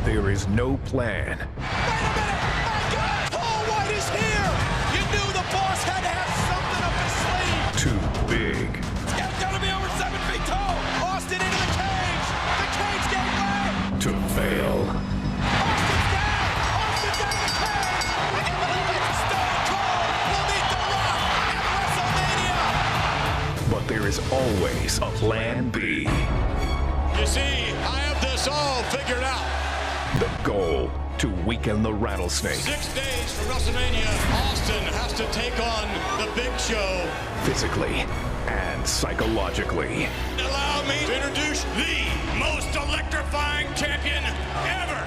there is no plan. Wait a minute! My God! Paul White is here! You knew the boss had to have something up his sleeve! Too big. It's gotta be over 7 feet tall! Austin into the cage! The cage gave way! To fail. Austin's down! Austin's out of the cage! I can't believe it! Stone Cold will meet The Rock at WrestleMania! But there is always a plan B. You see, I have this all figured out. The goal, to weaken the Rattlesnake. 6 days from WrestleMania, Austin has to take on the Big Show. Physically and psychologically. Allow me to introduce the most electrifying champion ever.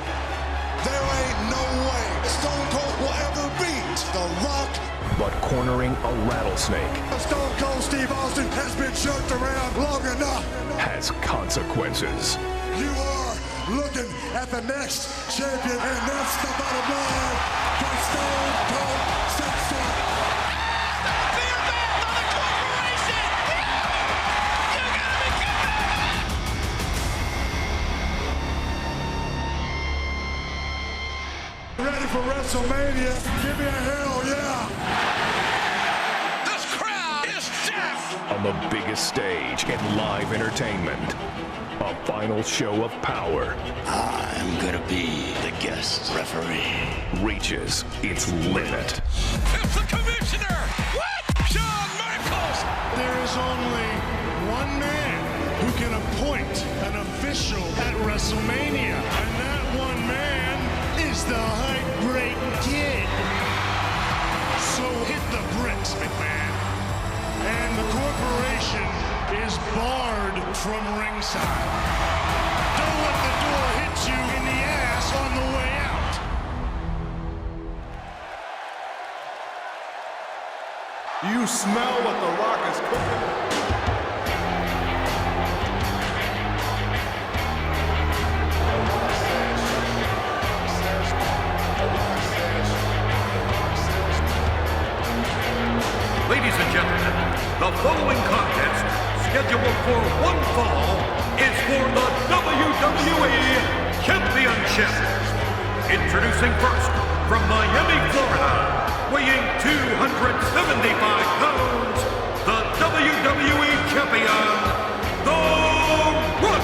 There ain't no way Stone Cold will ever beat The Rock. But cornering a rattlesnake Stone Cold Steve Austin has been jerked around long enough. has consequences. You are looking at the next champion, and that's the bottom line for Stone Cold Simpson. Fear back on the corporation! You gotta be kidding me! Ready for WrestleMania? Give me a hell yeah! This crowd is deaf! On the biggest stage in live entertainment. A final show of power I'm gonna be the guest referee. reaches its limit. It's the commissioner! What? Shawn Michaels! There is only one man who can appoint an official at WrestleMania, and that one man is the Hype Great Kid. So hit the bricks, McMahon. And the corporation is barred from ringside. Don't let the door hit you in the ass on the way out. You smell what The Rock is cooking. Ladies and gentlemen, the following contest, scheduled for one fall, is for the WWE Championship. Introducing first, from Miami, Florida, weighing 275 pounds, the WWE Champion, The Rock.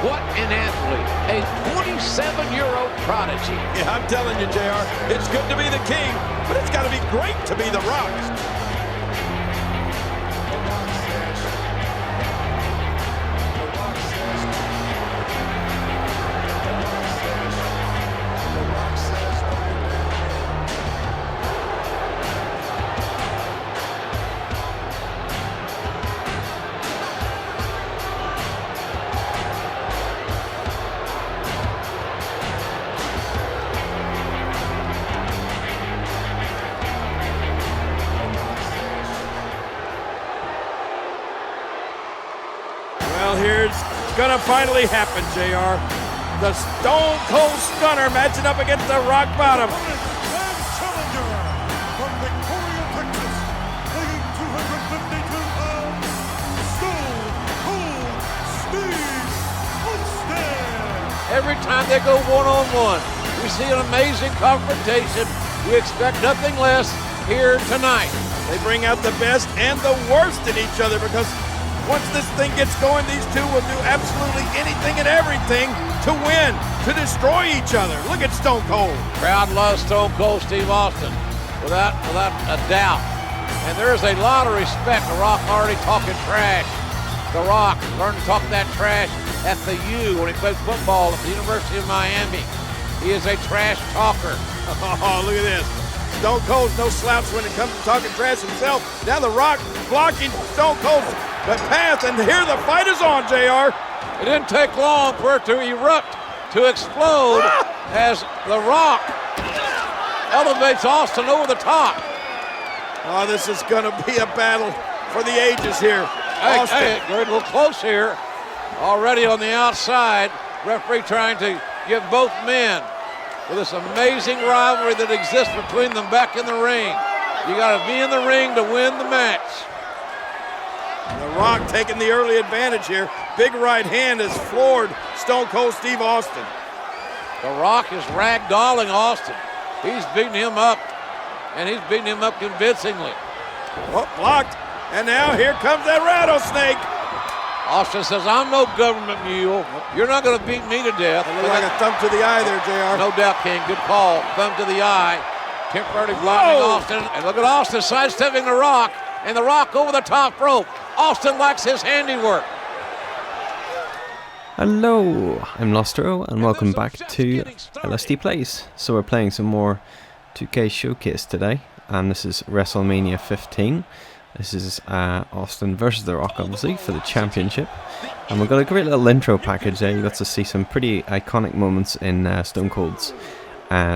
What an athlete, a 27-year-old prodigy. Yeah, I'm telling you, JR, it's good to be the king, but it's got to be great to be The Rock. Well, here's gonna finally happen, JR. The Stone Cold Stunner matching up against the Rock Bottom. And challenger from Victoria, Texas, weighing 252 pounds, Stone Cold Steve Austin. Every time they go one-on-one, we see an amazing confrontation. We expect nothing less here tonight. They bring out the best and the worst in each other because once this thing gets going, these two will do absolutely anything and everything to win, to destroy each other. Look at Stone Cold. Crowd loves Stone Cold Steve Austin, without a doubt. And there's a lot of respect. The Rock already talking trash. The Rock learned to talk that trash at the U when he played football at the University of Miami. He is a trash talker. Oh, look at this. Stone Cold's no slouch when it comes to talking trash himself. Now The Rock blocking Stone Cold's path, and here the fight is on, JR. It didn't take long for it to erupt, to explode, as The Rock elevates Austin over the top. Oh, this is going to be a battle for the ages here. Hey, we're a little close here. Already on the outside, referee trying to give both men with this amazing rivalry that exists between them back in the ring. You got to be in the ring to win the match. The Rock taking the early advantage here. Big right hand has floored Stone Cold Steve Austin. The Rock is ragdolling Austin. He's beating him up, and he's beating him up convincingly. Oh, blocked. And now here comes that rattlesnake. Austin says, I'm no government mule. You're not going to beat me to death. It looked like a thumb to the eye there, JR. No doubt, King. Good call. Thumb to the eye. Temporarily blocking Austin. And look at Austin sidestepping the Rock. And the Rock over the top rope. Austin likes his handiwork. Hello, I'm Lostro, and welcome back to LSD Plays. So we're playing some more 2K Showcase today, and this is WrestleMania 15. This is Austin versus The Rock, obviously, for the championship. And we've got a great little intro package there. You got to see some pretty iconic moments in Stone Cold's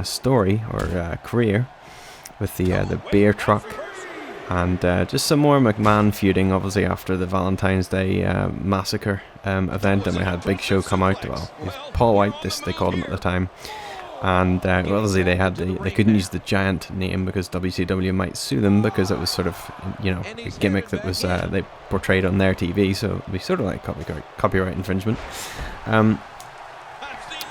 story, or career, with the beer truck. And just some more McMahon feuding, obviously, after the Valentine's Day massacre event. And we had Big Show come out. Well, Paul White, they called him at the time. And obviously they couldn't use the Giant name because WCW might sue them, because it was sort of, a gimmick that was they portrayed on their TV. So it'd be sort of like copyright infringement.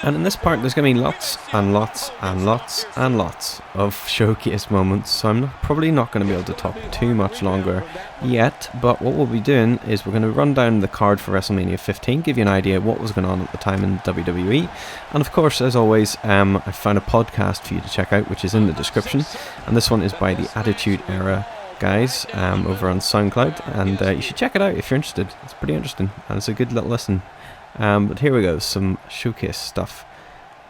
And in this part, there's going to be lots and lots and lots and lots of showcase moments, so I'm probably not going to be able to talk too much longer yet, but what we'll be doing is we're going to run down the card for WrestleMania 15, give you an idea of what was going on at the time in WWE, and of course, as always, I found a podcast for you to check out, which is in the description, and this one is by the Attitude Era guys over on SoundCloud, and you should check it out if you're interested. It's pretty interesting, and it's a good little listen. But here we go, some showcase stuff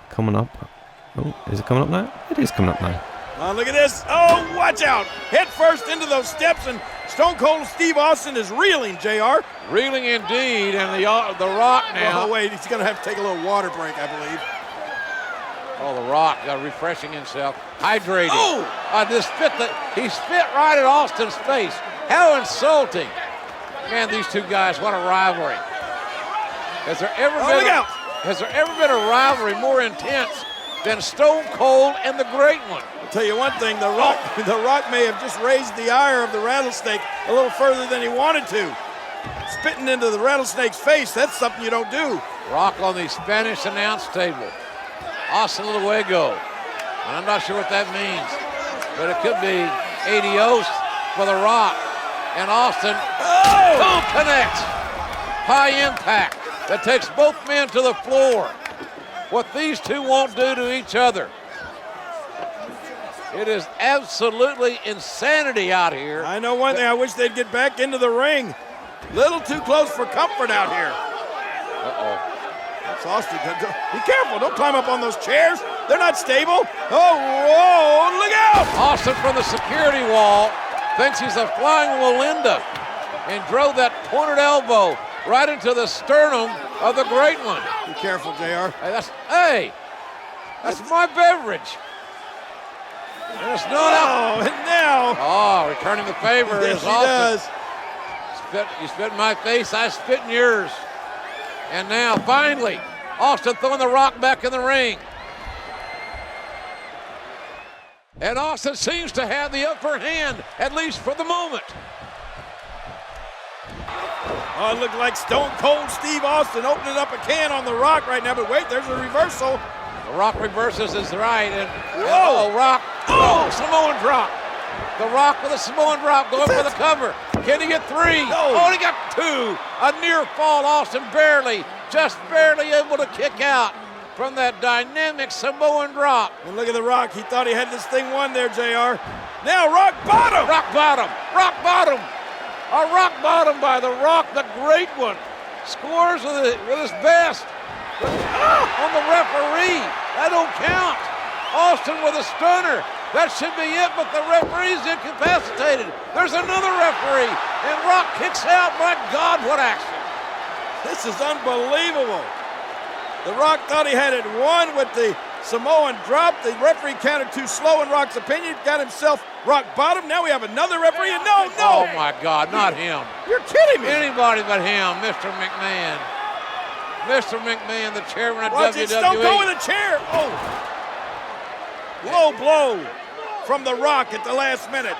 coming up. Oh, is it coming up now? It is coming up now. Oh, look at this. Oh, watch out. Head first into those steps, and Stone Cold Steve Austin is reeling, JR. Reeling indeed, and the Rock now. Oh, wait, he's going to have to take a little water break, I believe. Oh, the Rock refreshing himself, hydrating. Oh! He spit right at Austin's face. How insulting. Man, these two guys, what a rivalry. Has there ever been a rivalry more intense than Stone Cold and the Great One? I'll tell you one thing, the Rock may have just raised the ire of the Rattlesnake a little further than he wanted to. Spitting into the Rattlesnake's face, that's something you don't do. Rock on the Spanish announce table. Hasta luego. And I'm not sure what that means, but it could be adios for the Rock. And Austin connects. High impact. That takes both men to the floor. What these two won't do to each other. It is absolutely insanity out here. I know one thing, I wish they'd get back into the ring. Little too close for comfort out here. Uh-oh. That's Austin. Be careful, don't climb up on those chairs. They're not stable. Oh, whoa, look out! Austin from the security wall thinks he's a flying Melinda and drove that pointed elbow right into the sternum of the Great One. Be careful, JR. That's my beverage. And it's not out. And now. Oh, returning the favor Yes, is he Austin. does. You spit in my face, I spit in yours. And now, finally, Austin throwing the Rock back in the ring. And Austin seems to have the upper hand, at least for the moment. Oh, it looked like Stone Cold Steve Austin opening up a can on the Rock right now, but wait, there's a reversal. The Rock reverses his right, and Rock. Samoan drop. The Rock with a Samoan drop going for the cover. Can he get three? No. Oh, he got two. A near fall. Austin just barely able to kick out from that dynamic Samoan drop. And look at the Rock. He thought he had this thing won there, JR. Now Rock bottom. Rock bottom. Rock bottom. A rock bottom by the Rock, the Great One. Scores with his best. On the referee. That don't count. Austin with a stunner. That should be it, but the referee's incapacitated. There's another referee, and Rock kicks out. My God, what action. This is unbelievable. The Rock thought he had it won with the Samoan drop. The referee counted too slow in Rock's opinion. Got himself rock bottom. Now we have another referee. And no. Oh, my God, not him. You're kidding me. Anybody but him, Mr. McMahon. Mr. McMahon, the chairman of Watch WWE. It, Stone Cold with a chair. Oh. Low blow from the Rock at the last minute.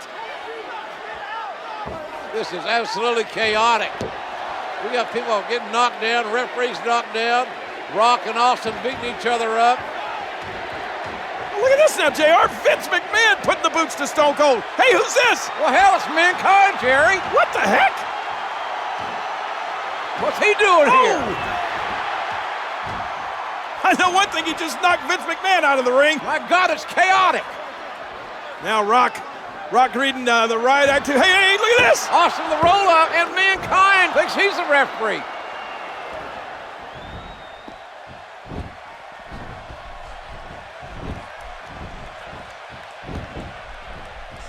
This is absolutely chaotic. We got people getting knocked down, referees knocked down, Rock and Austin beating each other up. Look at this now, JR. Vince McMahon putting the boots to Stone Cold. Hey, who's this? Well, hell, it's Mankind, Jerry. What the heck? What's he doing here? I know one thing, he just knocked Vince McMahon out of the ring. My God, it's chaotic. Now Rock reading the riot act. Hey, look at this. Austin the roll-up, and Mankind thinks he's the referee.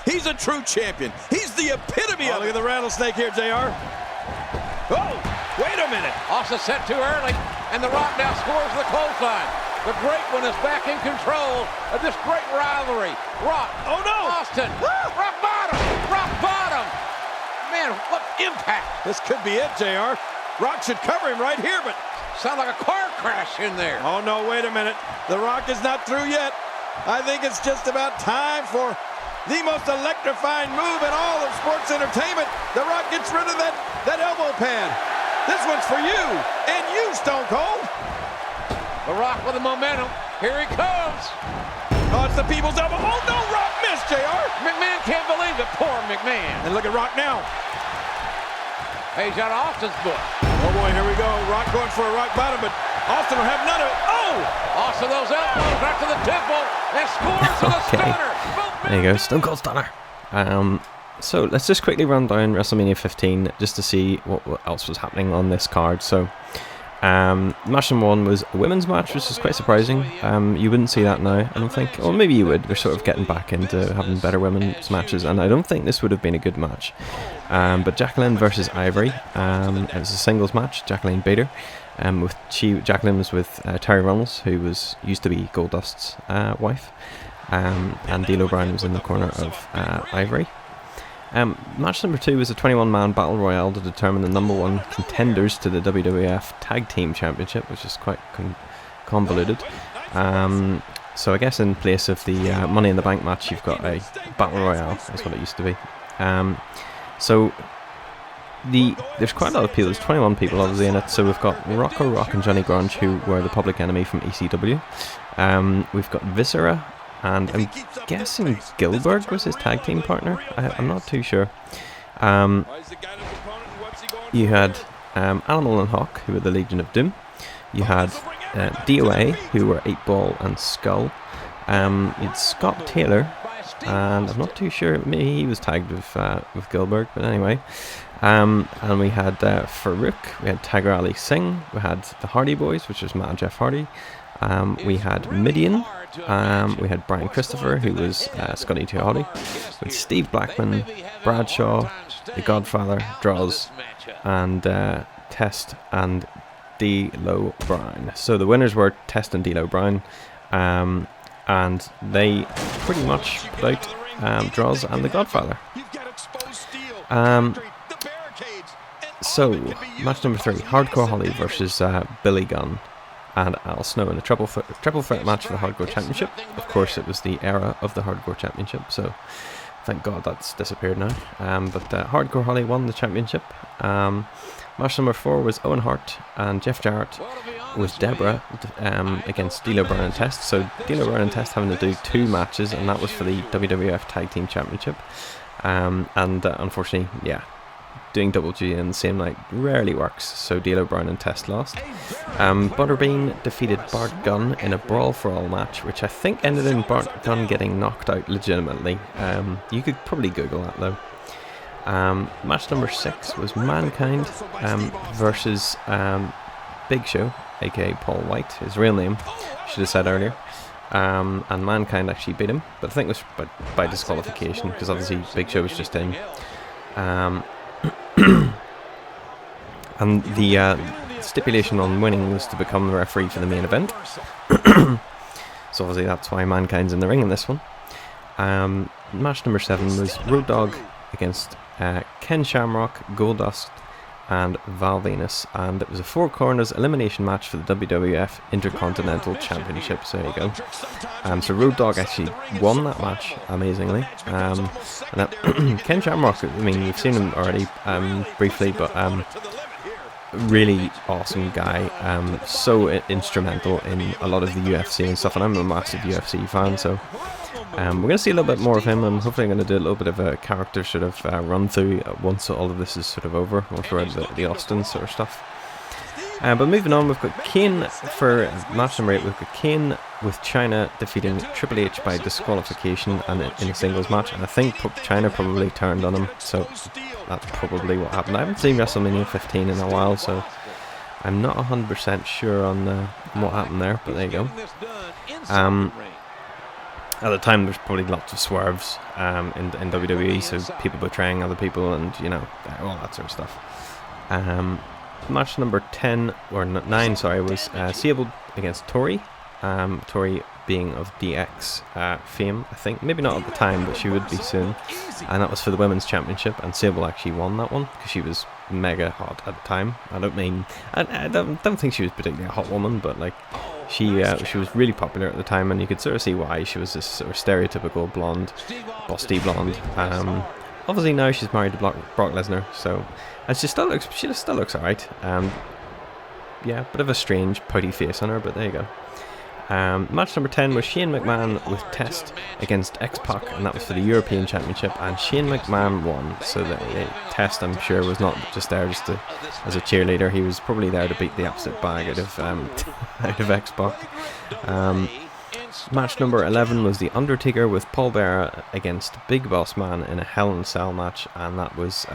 He's a true champion. He's the epitome of it. Look at the rattlesnake here, JR. Oh, wait a minute. Austin set too early, and The Rock now scores the clothesline. The Great One is back in control of this great rivalry. Rock. Oh, no. Austin. Rock bottom. Rock bottom. Man, what impact. This could be it, JR. Rock should cover him right here, but... Sound like a car crash in there. Oh, no, wait a minute. The Rock is not through yet. I think it's just about time for the most electrifying move in all of sports entertainment. The Rock gets rid of that elbow pad. This one's for you, and you, Stone Cold. The Rock with the momentum. Here he comes. Oh, it's the people's elbow. Oh, no, Rock missed, JR. McMahon can't believe it. Poor McMahon. And look at Rock now. Page out of Austin's book. Oh, boy, here we go. Rock going for a rock bottom, but Austin will have none of it. Oh! Austin, those elbows back to the temple, and scores with a stunner. There you go, Stone Cold Stunner. So let's just quickly run down WrestleMania 15 just to see what else was happening on this card. So match number 1 was a women's match, which is quite surprising. You wouldn't see that now, I don't think. Or maybe you would. We're sort of getting back into having better women's matches, and I don't think this would have been a good match. But Jacqueline versus Ivory. It was a singles match. Jacqueline beat her. Jacqueline was with Terry Runnels, who used to be Goldust's wife. And D'Lo Brown was in the corner of Ivory. Match number 2 was a 21-man battle royale to determine the number 1 contenders to the WWF Tag Team Championship, which is quite convoluted. So I guess in place of the Money in the Bank match, you've got a battle royale. That's what it used to be. So there's quite a lot of people. There's 21 people obviously in it. So we've got Rocco Rock and Johnny Grunge, who were the Public Enemy from ECW. We've got Viscera. And I'm guessing Gilbert was his tag team partner. I'm not too sure. You had Animal and Hawk, who were the Legion of Doom. You had DOA, who were 8-Ball and Skull. You had Scott Taylor, and I'm not too sure. Maybe he was tagged with Gilbert, but anyway. And we had Farouk. We had Tiger Ali Singh. We had the Hardy Boys, which was Matt and Jeff Hardy. We had Midian. We had Brian Christopher, who was Scotty Too Hotty, with Steve Blackman, Bradshaw, The Godfather, Droz, and Test and D'Lo Brown. So the winners were Test and D'Lo Brown, and they pretty much put out Droz and The Godfather. So match number 3, Hardcore Holly versus Billy Gunn and Al Snow in a triple threat match for the Hardcore Championship. Of course, it was the era of the Hardcore Championship, so thank God that's disappeared now. But Hardcore Holly won the championship. Match number 4 was Owen Hart and Jeff Jarrett with Deborah against D'Lo Brown and Test. So D'Lo Brown and Test having to do 2 matches, and that was for the WWF Tag Team Championship. Unfortunately, yeah, doing double G in the same night rarely works, so D'Lo Brown and Test lost. Butterbean defeated Bart Gunn in a Brawl for All match, which I think ended in Bart Gunn getting knocked out legitimately. You could probably Google that though. Match number 6 was Mankind versus Big Show, aka Paul White, his real name, should have said earlier. And Mankind actually beat him, but I think it was by disqualification, because obviously Big Show was just in. And the stipulation on winning was to become the referee for the main event. So obviously that's why Mankind's in the ring in this one. Match number 7 was Road Dogg against Ken Shamrock, Goldust and Val Venus, and it was a 4 corners elimination match for the WWF Intercontinental Championship. So there you go. So Road Dogg actually won that match amazingly. Ken Shamrock, I mean, we've seen him already briefly, but really awesome guy. So instrumental in a lot of the UFC and stuff, and I'm a massive UFC fan, so we're going to see a little bit more of him, and hopefully I'm going to do a little bit of a character sort of run through once all of this is sort of over, once we're at the Austin sort of stuff. But moving on, we've got Kane for match number 8. We've got Kane with China defeating Triple H by disqualification and in a singles match. And I think China probably turned on him, so that's probably what happened. I haven't seen WrestleMania 15 in a while, so I'm not 100% sure on what happened there, but there you go. At the time, there's probably lots of swerves in WWE, so people betraying other people and, you know, all that sort of stuff. Match number 10 or 9, sorry, was Sable against Tori. Tori being of DX fame, I think. Maybe not at the time, but she would be soon. And that was for the Women's Championship, and Sable actually won that one because she was mega hot at the time. I don't think she was particularly a hot woman, but like she was really popular at the time, and you could sort of see why. She was this sort of stereotypical blonde, busty blonde. Obviously now she's married to Brock Lesnar, so and she still looks alright. Yeah, bit of a strange pouty face on her, but there you go. Match number 10 was Shane McMahon with Test against X-Pac, and that was for the European Championship, and Shane McMahon won. So the Test, I'm sure, was not just there just as a cheerleader. He was probably there to beat the absolute bag out of X-Pac. Match number 11 was The Undertaker with Paul Bearer against Big Boss Man in a Hell in a Cell match, and that was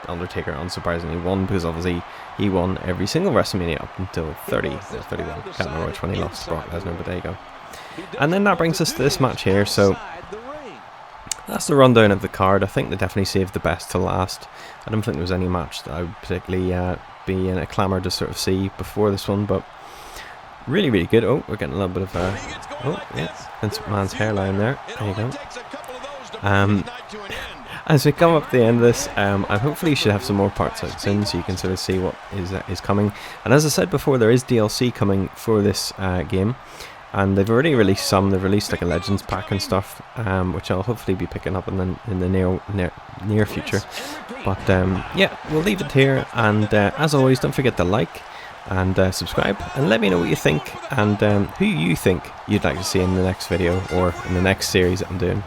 Undertaker unsurprisingly won because obviously he won every single WrestleMania up until 30 or 31. Can't remember which one he lost to Brock Lesnar, but there you go. And then that brings us to this match here. So that's the rundown of the card. I think they definitely saved the best to last. I don't think there was any match that I would particularly be in a clamour to sort of see before this one, but really, really good. Oh, we're getting a little bit of oh, yeah, Vince McMahon's hairline there. There you go. As we come up to the end of this, I hopefully should have some more parts out soon, so you can sort of see what is coming. And as I said before, there is DLC coming for this game, and they've already released some. They've released like a Legends pack and stuff, which I'll hopefully be picking up in the near future. But yeah, we'll leave it here. And as always, don't forget to like and subscribe, and let me know what you think and who you think you'd like to see in the next video or in the next series that I'm doing.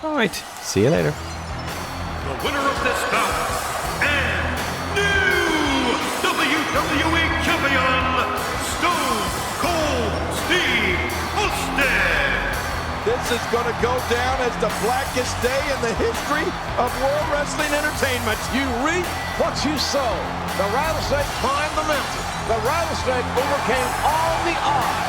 Alright, see you later. The winner of this bout and new WWE Champion, Stone Cold Steve Austin. This is going to go down as the blackest day in the history of World Wrestling Entertainment. You reap what you sow. The rattlesnake climbed the mountain. The rattlesnake overcame all the odds.